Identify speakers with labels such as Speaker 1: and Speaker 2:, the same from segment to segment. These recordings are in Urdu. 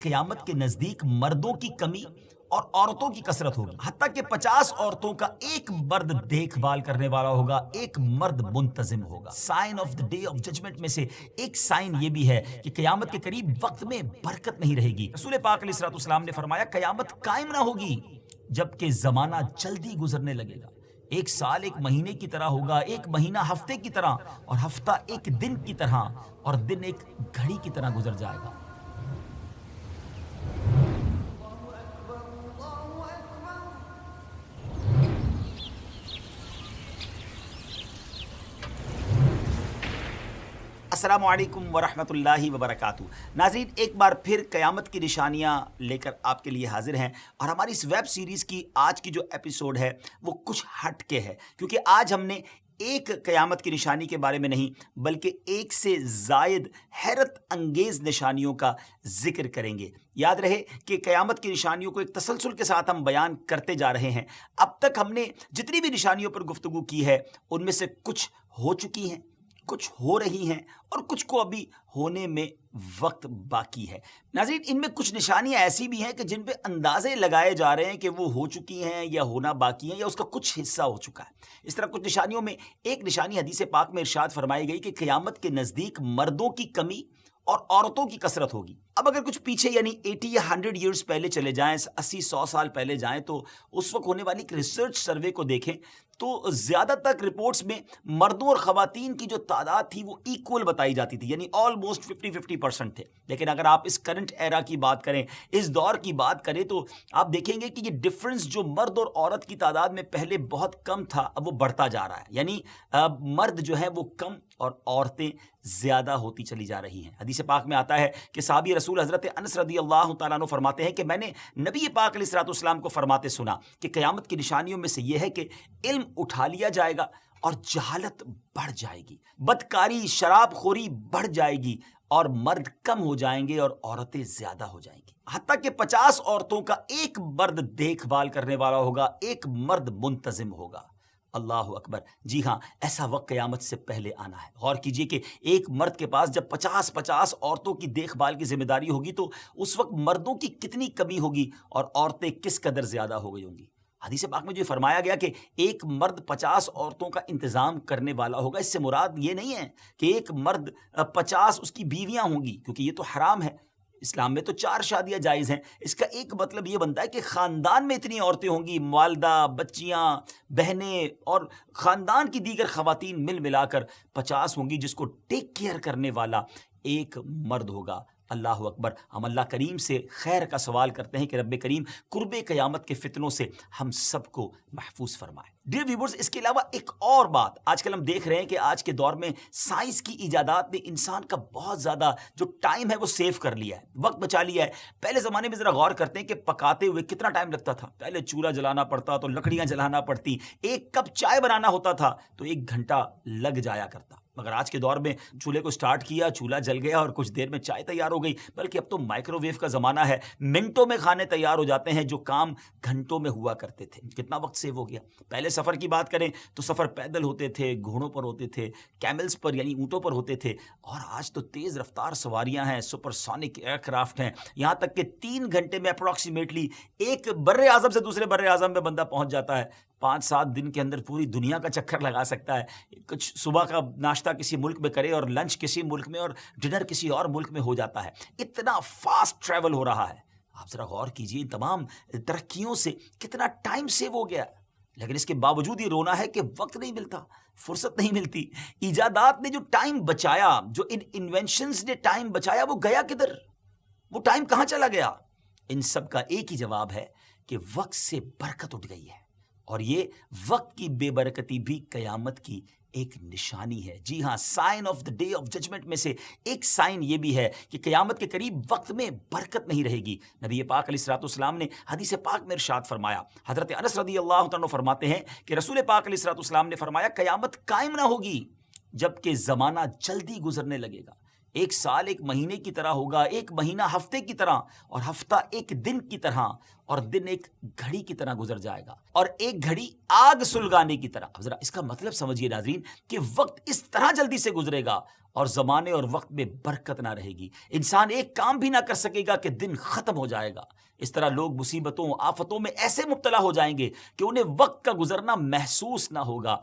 Speaker 1: قیامت کے نزدیک مردوں کی کمی اور عورتوں کی کثرت ہوگی، حتیٰ کہ 50 عورتوں کا ایک مرد دیکھ بھال کرنے والا ہوگا، ایک مرد منتظم ہوگا۔ Sign of the day of judgement میں سے ایک سائن یہ بھی ہے کہ قیامت کے قریب وقت میں برکت نہیں رہے گی۔ رسول پاک علیہ الصلوۃ والسلام نے فرمایا قیامت قائم نہ ہوگی جبکہ زمانہ جلدی گزرنے لگے گا۔ ایک سال ایک مہینے کی طرح ہوگا، ایک مہینہ ہفتے کی طرح، اور ہفتہ ایک دن کی طرح، اور دن ایک گھڑی کی طرح گزر جائے گا۔ السلام علیکم ورحمۃ اللہ وبرکاتہ۔ ناظرین، ایک بار پھر قیامت کی نشانیاں لے کر آپ کے لیے حاضر ہیں، اور ہماری اس ویب سیریز کی آج کی جو ایپیسوڈ ہے وہ کچھ ہٹ کے ہے، کیونکہ آج ہم نے ایک قیامت کی نشانی کے بارے میں نہیں بلکہ ایک سے زائد حیرت انگیز نشانیوں کا ذکر کریں گے۔ یاد رہے کہ قیامت کی نشانیوں کو ایک تسلسل کے ساتھ ہم بیان کرتے جا رہے ہیں۔ اب تک ہم نے جتنی بھی نشانیوں پر گفتگو کی ہے ان میں سے کچھ ہو چکی ہیں، کچھ ہو رہی ہیں، اور کچھ کو ابھی ہونے میں وقت باقی ہے۔ ناظرین، ان میں کچھ نشانیاں ایسی بھی ہیں کہ جن پہ اندازے لگائے جا رہے ہیں کہ وہ ہو چکی ہیں یا ہونا باقی ہیں یا اس کا کچھ حصہ ہو چکا ہے۔ اس طرح کچھ نشانیوں میں ایک نشانی حدیث پاک میں ارشاد فرمائی گئی کہ قیامت کے نزدیک مردوں کی کمی اور عورتوں کی کثرت ہوگی۔ اب اگر کچھ پیچھے یعنی 80 یا 100 ایئرز پہلے چلے جائیں، 80-100 سال پہلے جائیں، تو اس وقت ہونے والی ایک ریسرچ سروے کو دیکھیں تو زیادہ تک رپورٹس میں مردوں اور خواتین کی جو تعداد تھی وہ ایکول بتائی جاتی تھی، یعنی آلموسٹ 50-50% تھے۔ لیکن اگر آپ اس کرنٹ ایرا کی بات کریں، اس دور کی بات کریں، تو آپ دیکھیں گے کہ یہ ڈفرنس جو مرد اور عورت کی تعداد میں پہلے بہت کم تھا اب وہ بڑھتا جا رہا ہے، یعنی مرد جو ہے وہ کم اور عورتیں زیادہ ہوتی چلی جا رہی ہیں۔ حدیث پاک میں آتا ہے کہ صحابی رسول حضرت انس رضی اللہ تعالیٰ عنہ فرماتے ہیں کہ میں نے نبی پاک علیہ الصلوۃ والسلام کو فرماتے سنا کہ قیامت کی نشانیوں میں سے یہ ہے کہ علم اٹھا لیا جائے گا اور جہالت بڑھ جائے گی، بدکاری شراب خوری بڑھ جائے گی، اور مرد کم ہو جائیں گے اور عورتیں زیادہ ہو جائیں گی، حتیٰ کہ 50 عورتوں کا ایک مرد دیکھ بھال کرنے والا ہوگا، ایک مرد منتظم ہوگا۔ اللہ اکبر! جی ہاں، ایسا وقت قیامت سے پہلے آنا ہے۔ غور کیجئے کہ ایک مرد کے پاس جب 50 عورتوں کی دیکھ بھال کی ذمہ داری ہوگی تو اس وقت مردوں کی کتنی کمی ہوگی اور عورتیں کس قدر زیادہ ہو گئی ہوں گی۔ حدیث پاک میں جو فرمایا گیا کہ ایک مرد 50 عورتوں کا انتظام کرنے والا ہوگا، اس سے مراد یہ نہیں ہے کہ ایک مرد 50 اس کی بیویاں ہوں گی، کیونکہ یہ تو حرام ہے۔ اسلام میں تو 4 شادیاں جائز ہیں۔ اس کا ایک مطلب یہ بنتا ہے کہ خاندان میں اتنی عورتیں ہوں گی، والدہ، بچیاں، بہنیں اور خاندان کی دیگر خواتین ملا کر 50 ہوں گی، جس کو ٹیک کیئر کرنے والا ایک مرد ہوگا۔ اللہ اکبر! ہم اللہ کریم سے خیر کا سوال کرتے ہیں کہ رب کریم قرب قیامت کے فتنوں سے ہم سب کو محفوظ فرمائے۔ ڈیئر ویورز، اس کے علاوہ ایک اور بات آج کل ہم دیکھ رہے ہیں کہ آج کے دور میں سائنس کی ایجادات نے انسان کا بہت زیادہ جو ٹائم ہے وہ سیو کر لیا ہے، وقت بچا لیا ہے۔ پہلے زمانے میں ذرا غور کرتے ہیں کہ پکاتے ہوئے کتنا ٹائم لگتا تھا۔ پہلے چولہا جلانا پڑتا تو لکڑیاں جلانا پڑتی، ایک کپ چائے بنانا ہوتا تھا تو 1 گھنٹہ لگ جایا کرتا۔ مگر آج کے دور میں چولہے کو سٹارٹ کیا، چولہا جل گیا اور کچھ دیر میں چائے تیار ہو گئی، بلکہ اب تو مائکرو ویو کا زمانہ ہے، منٹوں میں کھانے تیار ہو جاتے ہیں جو کام گھنٹوں میں ہوا کرتے تھے۔ کتنا وقت سیو ہو گیا۔ پہلے سفر کی بات کریں تو سفر پیدل ہوتے تھے، گھوڑوں پر ہوتے تھے، کیملز پر یعنی اونٹوں پر ہوتے تھے، اور آج تو تیز رفتار سواریاں ہیں، سپر سونک ایئر کرافٹ ہیں، یہاں تک کہ 3 گھنٹے میں اپروکسیمیٹلی ایک بر اعظم سے دوسرے بر اعظم میں بندہ پہنچ جاتا ہے۔ 5-7 دن کے اندر پوری دنیا کا چکر لگا سکتا ہے۔ کچھ صبح کا ناشتہ کسی ملک میں کرے اور لنچ کسی ملک میں اور ڈنر کسی اور ملک میں ہو جاتا ہے۔ اتنا فاسٹ ٹریول ہو رہا ہے۔ آپ ذرا غور کیجئے، ان تمام ترقیوں سے کتنا ٹائم سیو ہو گیا، لیکن اس کے باوجود یہ رونا ہے کہ وقت نہیں ملتا، فرصت نہیں ملتی۔ ایجادات نے جو ٹائم بچایا، جو ان انوینشنز نے ٹائم بچایا، وہ گیا کدھر؟ وہ ٹائم کہاں چلا گیا؟ ان سب کا ایک ہی جواب ہے کہ وقت سے برکت اٹھ گئی ہے، اور یہ وقت کی بے برکتی بھی قیامت کی ایک نشانی ہے۔ جی ہاں، sign of the day of judgement میں سے ایک سائن یہ بھی ہے کہ قیامت کے قریب وقت میں برکت نہیں رہے گی۔ نبی پاک علیہ الصلوۃ والسلام نے حدیث پاک میں ارشاد فرمایا، حضرت انس رضی اللہ تعالیٰ عنہ فرماتے ہیں کہ رسول پاک علیہ الصلوۃ والسلام نے فرمایا قیامت قائم نہ ہوگی جبکہ زمانہ جلدی گزرنے لگے گا۔ ایک سال ایک مہینے کی طرح ہوگا، ایک مہینہ ہفتے کی طرح، اور ہفتہ ایک دن کی طرح، اور دن ایک گھڑی کی طرح گزر جائے گا، اور ایک گھڑی آگ سلگانے کی طرح۔ اب ذرا اس کا مطلب سمجھیے ناظرین کہ وقت اس طرح جلدی سے گزرے گا اور زمانے اور وقت میں برکت نہ رہے گی. انسان ایک کام بھی نہ کر سکے گا کہ دن ختم ہو جائے گا. اس طرح لوگ مصیبتوں آفتوں میں ایسے مبتلا ہو جائیں گے کہ انہیں وقت کا گزرنا محسوس نہ ہوگا.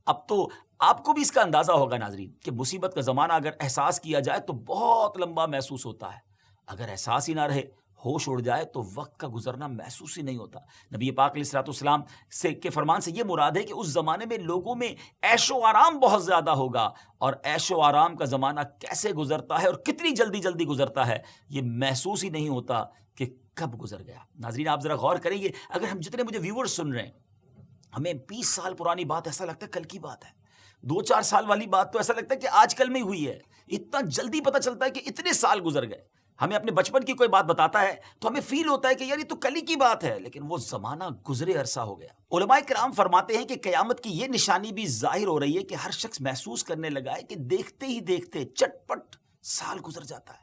Speaker 1: اب تو آپ کو بھی اس کا اندازہ ہوگا ناظرین کہ مصیبت کا زمانہ اگر احساس کیا جائے تو بہت لمبا محسوس ہوتا ہے. اگر احساس ہی نہ رہے، ہوش اڑ جائے تو وقت کا گزرنا محسوس ہی نہیں ہوتا. نبی پاک علیہ الصلوۃ والسلام سے کے فرمان سے یہ مراد ہے کہ اس زمانے میں لوگوں میں عیش و آرام بہت زیادہ ہوگا، اور عیش و آرام کا زمانہ کیسے گزرتا ہے اور کتنی جلدی جلدی گزرتا ہے یہ محسوس ہی نہیں ہوتا کہ کب گزر گیا. ناظرین آپ ذرا غور کریں، یہ اگر ہم جتنے مجھے ویورز سن رہے ہیں، ہمیں 20 سال پرانی بات ایسا لگتا ہے کل کی بات ہے، 2-4 سال والی بات تو ایسا لگتا ہے کہ آج کل میں ہوئی ہے. اتنا جلدی پتہ چلتا ہے کہ اتنے سال گزر گئے. ہمیں اپنے بچپن کی کوئی بات بتاتا ہے تو ہمیں فیل ہوتا ہے کہ یار یہ تو کل ہی کی بات ہے، لیکن وہ زمانہ گزرے عرصہ ہو گیا. علماء کرام فرماتے ہیں کہ قیامت کی یہ نشانی بھی ظاہر ہو رہی ہے کہ ہر شخص محسوس کرنے لگا ہے کہ دیکھتے ہی دیکھتے چٹ پٹ سال گزر جاتا ہے،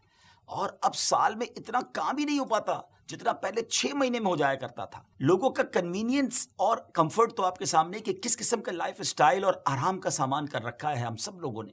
Speaker 1: اور اب سال میں اتنا کام ہی نہیں ہو پاتا جتنا پہلے 6 مہینے میں ہو جایا کرتا تھا. لوگوں کا کنوینئنس اور کمفرٹ تو آپ کے سامنے کہ کس قسم کا لائف سٹائل اور آرام کا سامان کر رکھا ہے ہم سب لوگوں نے.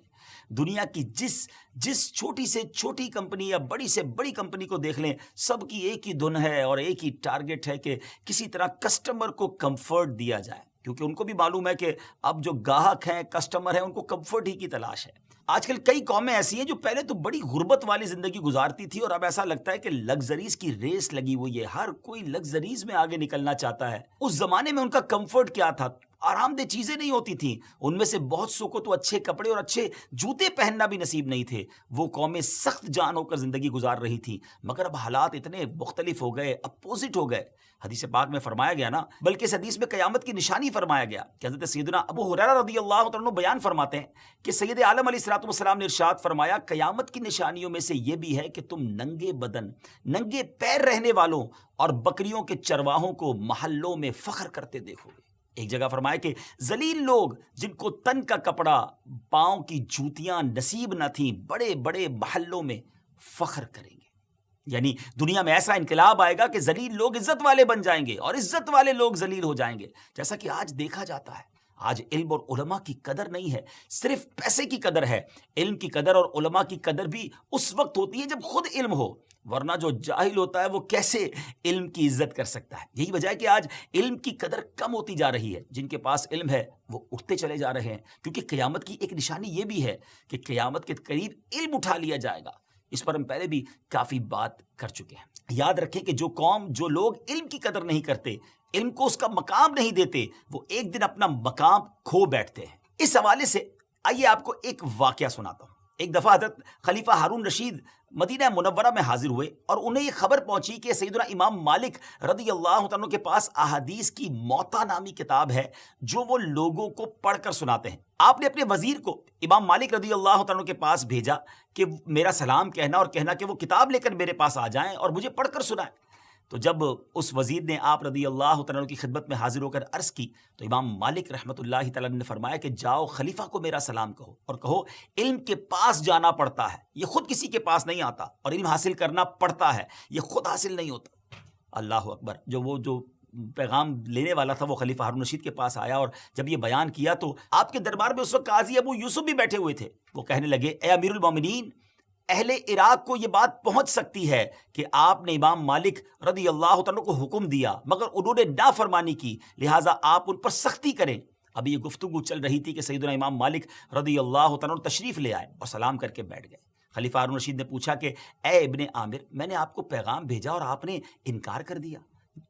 Speaker 1: دنیا کی جس چھوٹی سے چھوٹی کمپنی یا بڑی سے بڑی کمپنی کو دیکھ لیں، سب کی ایک ہی دھن ہے اور ایک ہی ٹارگٹ ہے کہ کسی طرح کسٹمر کو کمفرٹ دیا جائے، کیونکہ ان کو بھی معلوم ہے کہ اب جو گاہک ہیں، کسٹمر ہیں، ان کو کمفرٹ ہی کی تلاش ہے. آج کل کئی قومیں ایسی ہیں جو پہلے تو بڑی غربت والی زندگی گزارتی تھی، اور اب ایسا لگتا ہے کہ لگژریز کی ریس لگی ہوئی ہے، ہر کوئی لگژریز میں آگے نکلنا چاہتا ہے. اس زمانے میں ان کا کمفرٹ کیا تھا؟ آرام دہ چیزیں نہیں ہوتی تھیں. ان میں سے بہت سو کو تو اچھے کپڑے اور اچھے جوتے پہننا بھی نصیب نہیں تھے. وہ قومیں سخت جان ہو کر زندگی گزار رہی تھی، مگر اب حالات اتنے مختلف ہو گئے، اپوزٹ ہو گئے. حدیث پاک میں فرمایا گیا نا، بلکہ اس حدیث میں قیامت کی نشانی فرمایا گیا کہ حضرت سیدنا ابو ہریرہ رضی اللہ عنہ بیان فرماتے ہیں کہ سید عالم علیہ الصلوۃ والسلام نے ارشاد فرمایا، قیامت کی نشانیوں میں سے یہ بھی ہے کہ تم ننگے بدن، ننگے پیر رہنے والوں اور بکریوں کے چرواہوں کو محلوں میں فخر کرتے دیکھو گے. ایک جگہ فرمایا کہ ذلیل لوگ جن کو تن کا کپڑا، پاؤں کی جوتیاں نصیب نہ تھیں، بڑے بڑے محلوں میں فخر کریں گے. یعنی دنیا میں ایسا انقلاب آئے گا کہ ذلیل لوگ عزت والے بن جائیں گے اور عزت والے لوگ ذلیل ہو جائیں گے. جیسا کہ آج دیکھا جاتا ہے، آج علم اور علماء کی قدر نہیں ہے، صرف پیسے کی قدر ہے. علم کی قدر اور علماء کی قدر بھی اس وقت ہوتی ہے جب خود علم ہو، ورنہ جو جاہل ہوتا ہے وہ کیسے علم کی عزت کر سکتا ہے. یہی وجہ ہے کہ آج علم کی قدر کم ہوتی جا رہی ہے. جن کے پاس علم ہے وہ اٹھتے چلے جا رہے ہیں، کیونکہ قیامت کی ایک نشانی یہ بھی ہے کہ قیامت کے قریب علم اٹھا لیا جائے گا. اس پر ہم پہلے بھی کافی بات کر چکے ہیں. یاد رکھیں کہ جو قوم، جو لوگ علم کی قدر نہیں کرتے، علم کو اس کا مقام نہیں دیتے، وہ ایک دن اپنا مقام کھو بیٹھتے ہیں. اس حوالے سے آئیے آپ کو ایک واقعہ سناتا ہوں. ایک دفعہ حضرت خلیفہ ہارون رشید مدینہ منورہ میں حاضر ہوئے اور انہیں یہ خبر پہنچی کہ سیدنا امام مالک رضی اللہ عنہ کے پاس احادیث کی موطا نامی کتاب ہے جو وہ لوگوں کو پڑھ کر سناتے ہیں. آپ نے اپنے وزیر کو امام مالک رضی اللہ عنہ کے پاس بھیجا کہ میرا سلام کہنا اور کہنا کہ وہ کتاب لے کر میرے پاس آ جائیں اور مجھے پڑھ کر سنائیں. تو جب اس وزیر نے آپ رضی اللہ عنہ کی خدمت میں حاضر ہو کر عرض کی تو امام مالک رحمۃ اللہ تعالی نے فرمایا کہ جاؤ خلیفہ کو میرا سلام کہو اور کہو علم کے پاس جانا پڑتا ہے، یہ خود کسی کے پاس نہیں آتا، اور علم حاصل کرنا پڑتا ہے، یہ خود حاصل نہیں ہوتا. اللہ اکبر. جو پیغام لینے والا تھا وہ خلیفہ ہارون رشید کے پاس آیا اور جب یہ بیان کیا تو آپ کے دربار میں اس وقت قاضی ابو یوسف بھی بیٹھے ہوئے تھے. وہ کہنے لگے، اے امیر المومنین، اہل عراق کو یہ بات پہنچ سکتی ہے کہ آپ نے امام مالک رضی اللہ عنہ کو حکم دیا مگر انہوں نے نافرمانی کی، لہٰذا آپ ان پر سختی کریں. ابھی یہ گفتگو چل رہی تھی کہ سیدنا امام مالک رضی اللہ عنہ تشریف لے آئے اور سلام کر کے بیٹھ گئے. خلیفہ ہارون رشید نے پوچھا کہ اے ابن عامر، میں نے آپ کو پیغام بھیجا اور آپ نے انکار کر دیا.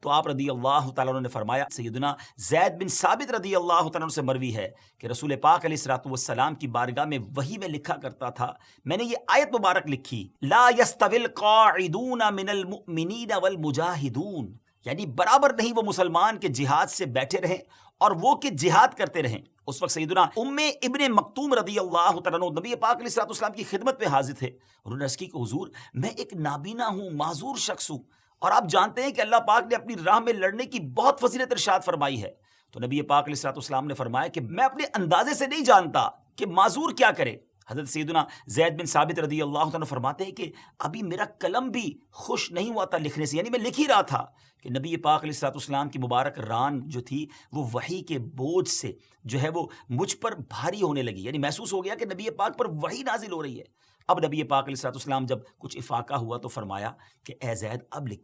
Speaker 1: تو آپ رضی اللہ تعالیٰ عنہ نے فرمایا، سیدنا زید بن ثابت رضی اللہ تعالیٰ عنہ سے مروی ہے کہ رسول پاک علیہ الصلوۃ والسلام کی بارگاہ میں وحی میں لکھا کرتا تھا، میں نے یہ آیت مبارک لکھی، لا یستوی القاعدون من المؤمنین والمجاہدون، یعنی برابر نہیں وہ مسلمان کے جہاد سے بیٹھے رہیں اور وہ کہ جہاد کرتے رہیں. اس وقت سیدنا ابن مکتوم رضی اللہ تعالیٰ عنہ نبی پاک علیہ الصلوۃ والسلام کی خدمت میں حاضر تھے. انہوں نے عرض کی کہ حضور، میں ایک نابینا ہوں، معذور شخص ہوں، اور آپ جانتے ہیں کہ اللہ پاک نے اپنی راہ میں لڑنے کی بہت فضیلت ارشاد فرمائی ہے. تو نبی پاک علیہ الصلوۃ والسلام نے فرمایا کہ میں اپنے اندازے سے نہیں جانتا کہ معذور کیا کرے. حضرت سیدنا زید بن ثابت رضی اللہ عنہ فرماتے ہیں کہ ابھی میرا قلم بھی خوش نہیں ہوا تھا لکھنے سے، یعنی میں لکھ ہی رہا تھا کہ نبی پاک علیہ الصلوۃ والسلام کی مبارک ران جو تھی وہ وحی کے بوجھ سے جو ہے وہ مجھ پر بھاری ہونے لگی، یعنی محسوس ہو گیا کہ نبی پاک پر وحی نازل ہو رہی ہے۔ اب نبی پاک علیہ الصلوۃ والسلام جب کچھ افاقہ ہوا تو فرمایا کہ اے زید اب لکھ